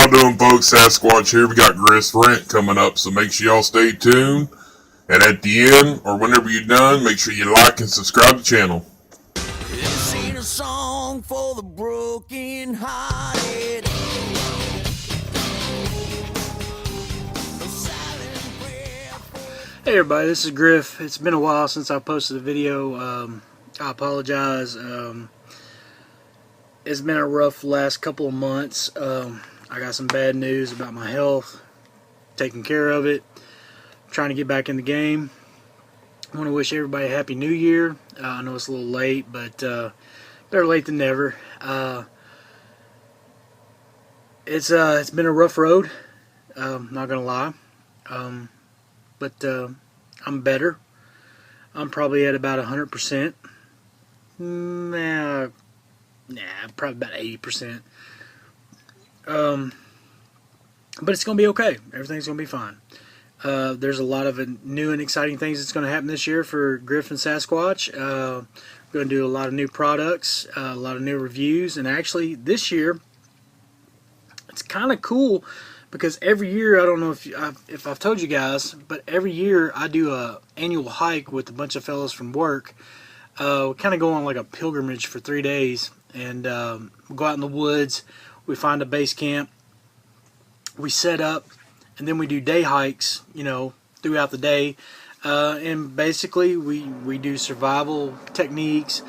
y'all doing, folks? Sasquatch here. We got Griff, Rant coming up, so make sure y'all stay tuned. And at the end, or whenever you're done, make sure you like and subscribe to the channel. This ain't a song for the broken hearted. Hey everybody, this is Griff. It's been a while since I posted a video. I apologize. It's been a rough last couple of months. I got some bad news about my health. Taking care of it. Trying to get back in the game. I want to wish everybody a happy new year. I know it's a little late, but better late than never. It's been a rough road. Not gonna lie. But I'm better. I'm probably at about 100%. Nah, probably about 80%. But it's going to be okay. Everything's going to be fine. There's a lot of new and exciting things that's going to happen this year for Griff and Sasquatch. We're going to do a lot of new products, a lot of new reviews, and actually this year it's kind of cool. Because every year, I don't know if I've told you guys, but every year I do a annual hike with a bunch of fellows from work. We kind of go on like a pilgrimage for 3 days, and we go out in the woods. We find a base camp. We set up, and then we do day hikes, throughout the day. And basically, we do survival techniques.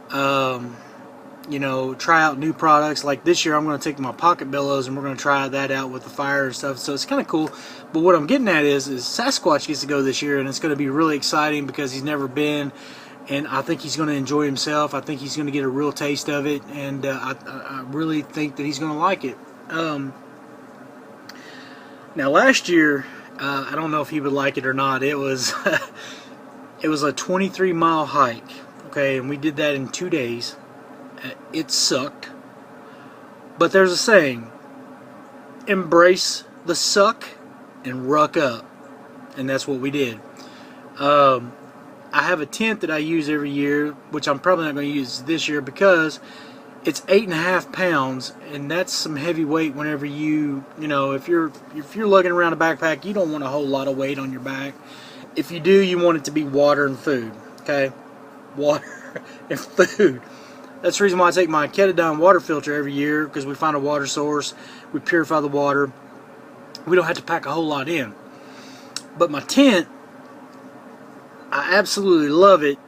Try out new products. Like this year I'm going to take my pocket bellows and we're going to try that out with the fire and stuff, so it's kind of cool. But what I'm getting at is Sasquatch gets to go this year, and it's going to be really exciting because he's never been, and I think he's going to enjoy himself. I think he's going to get a real taste of it, and I really think that he's going to like it. Now last year, I don't know if he would like it or not. It was it was a 23-mile hike, okay, and we did that in 2 days. It sucked, but there's a saying: embrace the suck and ruck up, and that's what we did. I have a tent that I use every year, which I'm probably not going to use this year because it's 8.5 pounds, and that's some heavy weight. Whenever if you're lugging around a backpack, you don't want a whole lot of weight on your back. If you do, you want it to be water and food. Okay, water and food. That's the reason why I take my Ketadine water filter every year, because we find a water source, we purify the water, we don't have to pack a whole lot in. But my tent, I absolutely love it.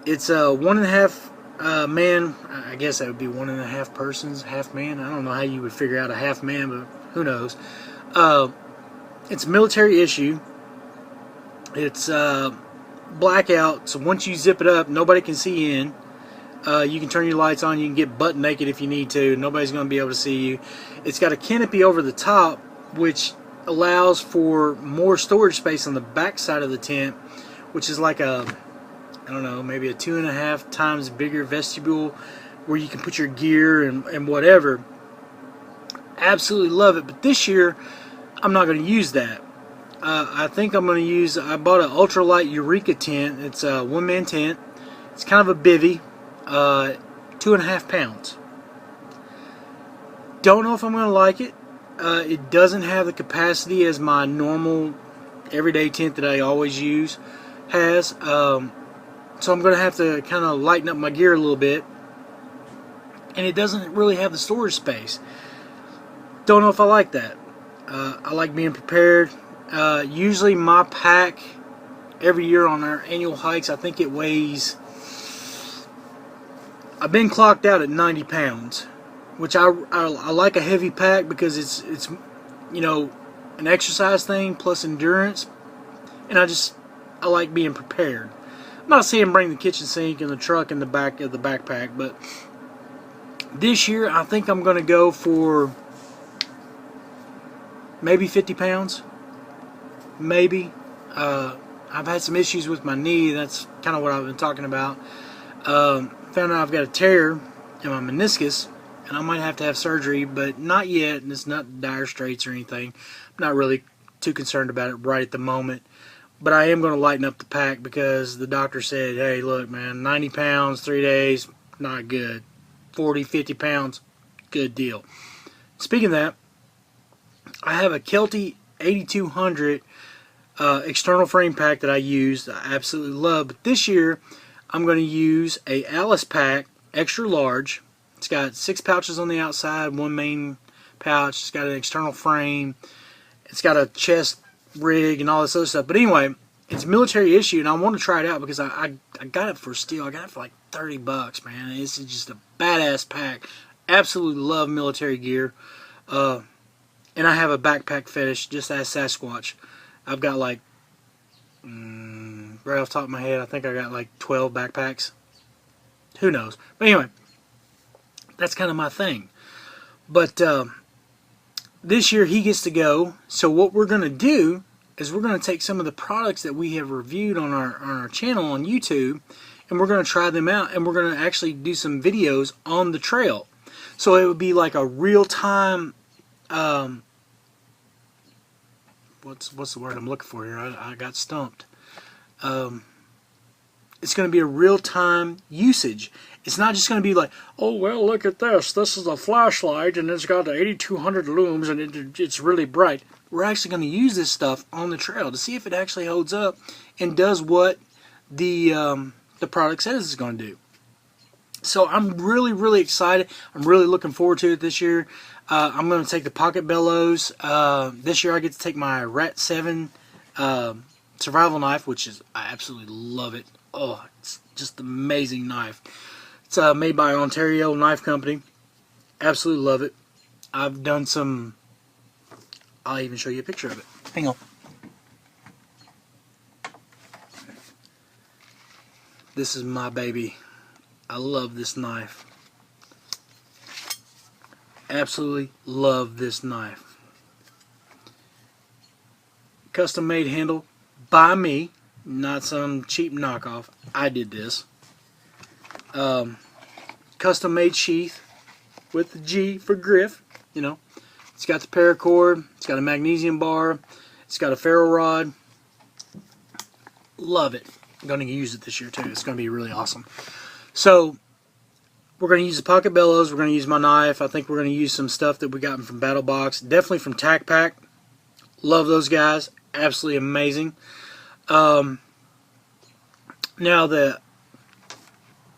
It's a 1.5 man, I guess that would be 1.5 persons, half man. I don't know how you would figure out a half man, but who knows. It's a military issue. It's blackout, so once you zip it up, nobody can see in. You can turn your lights on. You can get butt naked if you need to. Nobody's going to be able to see you. It's got a canopy over the top, which allows for more storage space on the back side of the tent, which is like maybe a 2.5 times bigger vestibule where you can put your gear and whatever. Absolutely love it. But this year, I'm not going to use that. I think I'm going to use, I bought an ultralight Eureka tent. It's a one-man tent. It's kind of a bivvy. 2.5 pounds. Don't know if I'm going to like it. It doesn't have the capacity as my normal everyday tent that I always use has. So I'm going to have to kind of lighten up my gear a little bit. And it doesn't really have the storage space. Don't know if I like that. I like being prepared. Usually my pack every year on our annual hikes, I think it weighs... I've been clocked out at 90 pounds, which I like a heavy pack because it's an exercise thing plus endurance, and I like being prepared. I'm not saying bring the kitchen sink and the truck in the back of the backpack, but this year I think I'm going to go for maybe 50 pounds. Maybe. I've had some issues with my knee. That's kind of what I've been talking about. Found out I've got a tear in my meniscus, and I might have to have surgery, but not yet, and it's not dire straits or anything. I'm not really too concerned about it right at the moment. But I am going to lighten up the pack because the doctor said, hey, look, man, 90 pounds, 3 days, not good. 40, 50 pounds, good deal. Speaking of that, I have a Kelty 8200 external frame pack that I use. I absolutely love. But this year, I'm going to use a Alice pack, extra large. It's got 6 pouches on the outside, 1 main pouch. It's got an external frame. It's got a chest rig and all this other stuff. But anyway, it's military issue, and I want to try it out because I got it for a steal. I got it for like $30, man. It's just a badass pack. Absolutely love military gear. And I have a backpack fetish, just as Sasquatch. I've got like, right off the top of my head, I think I got like 12 backpacks. Who knows? But anyway, that's kind of my thing. But this year he gets to go. So what we're going to do is we're going to take some of the products that we have reviewed on our channel on YouTube, and we're going to try them out, and we're going to actually do some videos on the trail. So it would be like a real-time, what's the word I'm looking for here? I got stumped. It's going to be a real-time usage. It's not just going to be like, oh, well, look at this. This is a flashlight, and it's got 8,200 looms, and it's really bright. We're actually going to use this stuff on the trail to see if it actually holds up and does what the product says it's going to do. So I'm really, really excited. I'm really looking forward to it this year. I'm going to take the pocket bellows. This year I get to take my Rat 7 survival knife, which is, I absolutely love it. Oh, it's just an amazing knife. It's made by Ontario Knife Company. Absolutely love it. I've done some, I'll even show you a picture of it. Hang on. This is my baby. I love this knife. Absolutely love this knife. Custom made handle by me, not some cheap knockoff. I did this. Custom made sheath with the G for Griff. You know, it's got the paracord. It's got a magnesium bar. It's got a ferro rod. Love it. I'm going to use it this year too. It's going to be really awesome. So we're going to use the pocket bellows. We're going to use my knife. I think we're going to use some stuff that we got from Battle Box. Definitely from Tac Pack. Love those guys. Absolutely amazing. Now let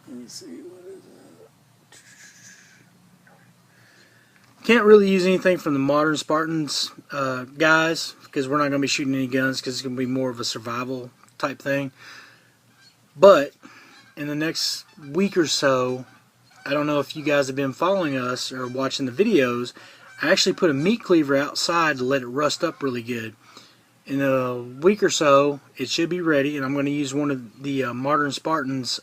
me see, what is that? Can't really use anything from the Modern Spartans guys, because we're not going to be shooting any guns, because it's going to be more of a survival type thing. But in the next week or so, I don't know if you guys have been following us or watching the videos, I actually put a meat cleaver outside to let it rust up really good. In a week or so, it should be ready, and I'm going to use one of the Modern Spartans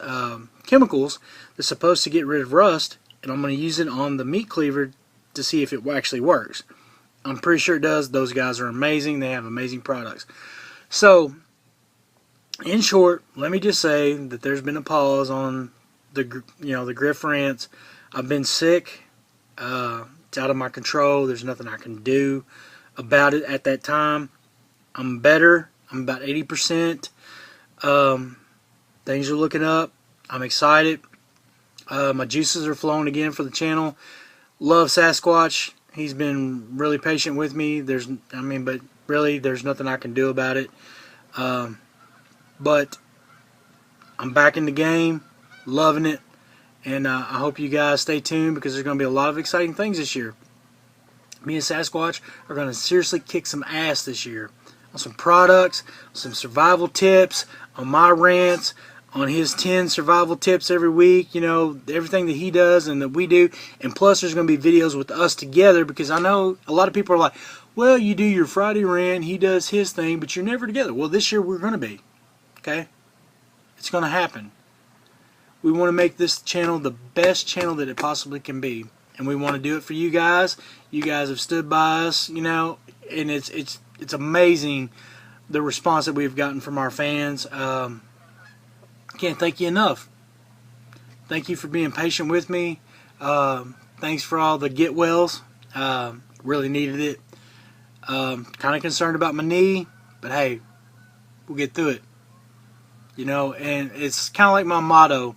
chemicals that's supposed to get rid of rust, and I'm going to use it on the meat cleaver to see if it actually works. I'm pretty sure it does. Those guys are amazing. They have amazing products. So, in short, let me just say that there's been a pause on the Griff rants. I've been sick. It's out of my control. There's nothing I can do about it at that time. I'm better. I'm about 80%. Things are looking up. I'm excited. My juices are flowing again for the channel. Love Sasquatch. He's been really patient with me. But really, there's nothing I can do about it. But I'm back in the game, loving it, and I hope you guys stay tuned, because there's going to be a lot of exciting things this year. Me and Sasquatch are going to seriously kick some ass this year on some products, some survival tips, on my rants, on his 10 survival tips every week, you know, everything that he does and that we do. And plus there's going to be videos with us together, because I know a lot of people are like, well, you do your Friday rant, he does his thing, but you're never together. Well, this year we're going to be. Okay? It's going to happen. We want to make this channel the best channel that it possibly can be. And we want to do it for you guys. You guys have stood by us, you know, and it's amazing the response that we've gotten from our fans. Can't thank you enough. Thank you for being patient with me. Thanks for all the get wells. Really needed it. Kind of concerned about my knee, but hey, we'll get through it. You know, and it's kind of like my motto: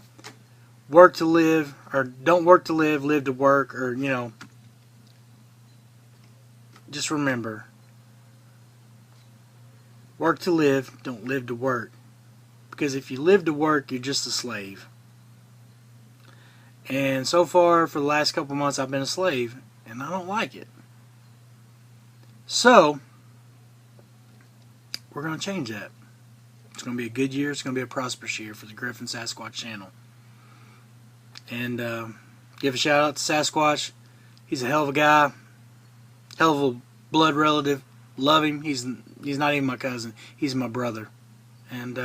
work to live, or don't work to live, live to work, or, you know, just remember, work to live, don't live to work. Because if you live to work, you're just a slave. And so far, for the last couple months, I've been a slave, and I don't like it. So, we're going to change that. It's going to be a good year. It's going to be a prosperous year for the Griff and Sasquatch channel. And give a shout out to Sasquatch. He's a hell of a guy. Hell of a blood relative. Love him. He's not even my cousin. He's my brother. And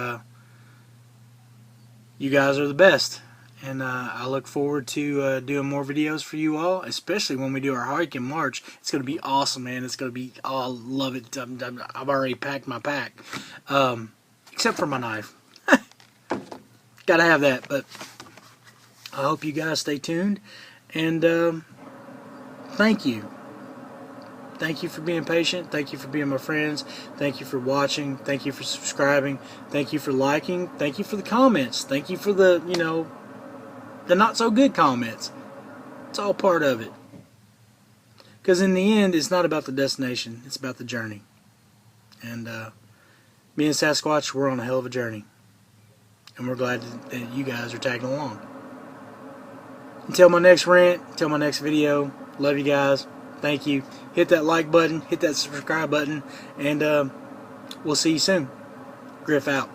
you guys are the best. And I look forward to doing more videos for you all, especially when we do our hike in March. It's going to be awesome, man. It's going to be, oh, I love it. I've already packed my pack. Except for my knife. Gotta have that. But I hope you guys stay tuned. And thank you. Thank you for being patient. Thank you for being my friends. Thank you for watching. Thank you for subscribing. Thank you for liking. Thank you for the comments. Thank you for the, you know, the not so good comments. It's all part of it. Because in the end, it's not about the destination. It's about the journey. And me and Sasquatch, we're on a hell of a journey. And we're glad that you guys are tagging along. Until my next rant, until my next video, love you guys. Thank you. Hit that like button, hit that subscribe button, and we'll see you soon. Griff out.